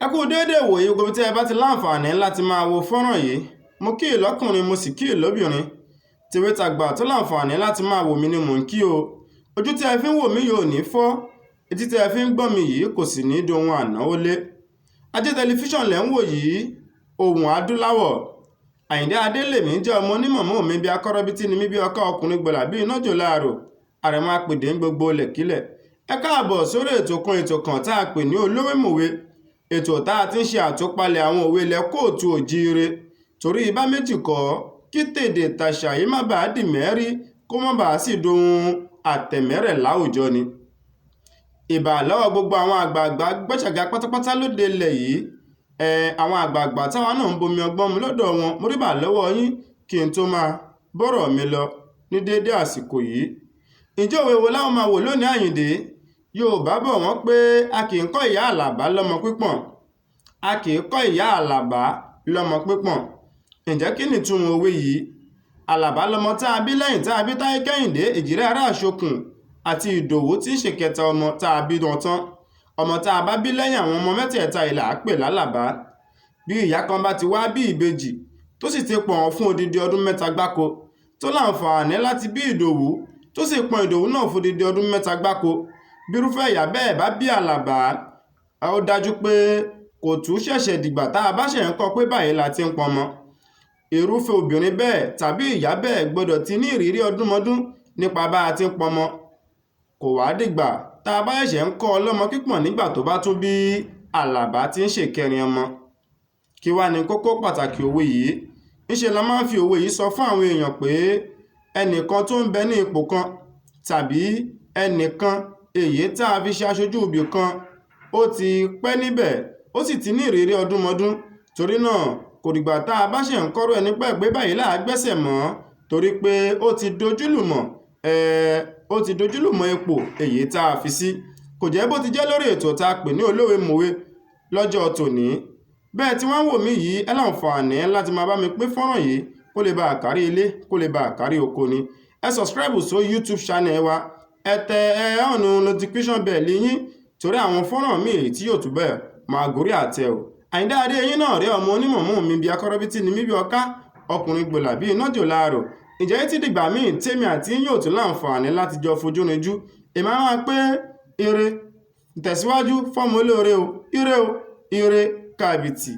Ẹ kú déédéé wòye gbogbo tí ẹ bá ti láǹfààní láti máa wo fọ́nrán yìí. Mo kí ìlọ́kùnrin mo sì kí ìlóbìnrin. Tèwe tàgbà tó láǹfààní láti máa wò mí ni mò ń kí o. Ojú tí ẹ fi ń wò mí yóò ní fọ́. Etí tí ẹ fi ń gbọ́ mi yìí kò sì ní dohun ànáwó lé. Ajé tẹlifíṣàn lẹ́ ń wò yìí, Ohùn Adúláwọ̀. Àyìndé Adélèmí jẹ́ ọmọ onímọ̀mọ́ mi bí akọ́rọ́bítí ni mí bí ọkọ ọkùnrin gbọ̀là bí iná jò láàrò. Àrẹ̀mọ apèdè ń gbogbo lẹ̀kílẹ̀. Ẹ káàbọ̀ sórí ètò kan tá a pè ní Olowe Mowe. Ètò tá a ti ń ṣe àtúpalẹ̀ àwọn òwe ilẹ̀ kóòtù òjíire. Torí ibà méjì kọ́, kí tèdè tàṣà yìí má bàa dì mẹ́rí, kó má bàa sì dohun àtẹ̀mẹ́rẹ̀ láwùjọ ni. Ìbà lọ́wọ́ gbogbo àwọn àgbààgbà gbọ́ṣàgà pátápátá lóde ilẹ̀ yìí. Àwọn àgbààgbà táwọn náà ń bomi ọgbọ́n mu lọ́dọ̀ wọn, mo rí bà lọ́wọ́ yín kí n tó máa bọ́rọ̀ mi lọ ní déédéé àsìkò yìí. Ǹjẹ́ òwe wo láwọn máa wò lónìí Àyìndé? Yorùbá bọ̀ wọ́n pé a kì í kọ́ ìyá Àlàbá lọ́mọ pípọ̀n. A kì í kọ́ ìyá Àlàbá lọ́mọ pípọ̀n. Ǹjẹ́ kí ni ìtumọ̀ òwe yìí? Àlàbá lọmọ tá a bí lẹ́yìn tá a bí Táyé Kẹ́hìndé Èjìrẹ́ ará Àṣokùn àti Ìdòwú tí ń ṣe kẹta ọmọ tá a bí wọn tán. Ọmọ tá a bá bí lẹ́yìn àwọn ọmọ mẹ́tẹ̀ẹ̀ta ìlà á pè lálàbá. Bí ìyá kan bá ti wá bí ìbejì tó sì ti pọ̀n fún odidi ọdún mẹ́ta gbáko, tó láǹfààní láti bí Ìdòwú tó sì pọ̀n Ìdòwú náà fún odidi ọdún mẹ́ta gbáko, bírúfẹ́ ìyá bẹ́ẹ̀ bá bí Àlàbá, ó dájú pé kò tún ṣẹ̀ṣẹ̀ dìgbà tá a bá ṣẹ̀ ń kọ́ pé báyìí la ti ń pọnmọ. Irúfẹ́ obìnrin bẹ́ẹ̀ tàbí ìyá bẹ́ẹ̀ gbọ́dọ̀ ti ní ìrírí ọdúnmọdún nípa bá a ti ń pọnmọ. Kò wá dìgbà tá a bá ṣẹ̀ṣẹ̀ ń kọ́ ọlọ́mọ pípọ̀n nígbà tó bá tún bí Àlàbá tí ń ṣèkẹrin ọmọ. Kí wá ní kókó pàtàkì òwe yìí? Ńṣe la máa ń fi òwe yìí sọ fún àwọn èèyàn pé ẹnìkan tó ń bẹ ní ipò kan tàbí ẹnìkan èyí tá a fi ṣe aṣojú ibì kan, ó ti pẹ́ níbẹ̀, ó sì ti ní ìrírí ọdúnmọdún. Torí náà kò dìgbà tá a bá ṣe ń kọ́rọ̀ ẹni pẹ́ pé báyìí là á gbẹ́sẹ̀ mọ́, torí pé ó ti dojúlùmọ̀ ipò èyí tá a fi sí. Kò jẹ́ bó ti jẹ́ lórí ètò tá a pè ní Olowe Mowe lọ́jọ́ tòní. Bẹ́ẹ̀ tí wọ́n wò mí yìí, ẹ láǹfààní láti máa bá mi pín fọ́nrán yìí kó lè bá àkárí ilé kó lè bá àkárí oko ni. Ẹ subscribe sórí YouTube channel wa. Ẹ tẹ ọ̀nà notification bell yín torí àwọn fọ́nrán mi èyí tí yóò tún bẹ́ẹ̀ máa gorí àtẹ o. Àyìndé Adé yín náà rí ọmọ onímọ̀mọ́ mi bí akọ́rọ́bítí ni mí bí ọká ọkùnrin gbọ̀là bí iná jò láàrò. Ǹjẹ́ tí dìgbà míì tèmi àti yín yóò tún láǹfààní láti jọ fojú rinjú. Èmi á máa pé ire tẹ̀síwájú fọ́mọ olóore o, ire kàbìtì.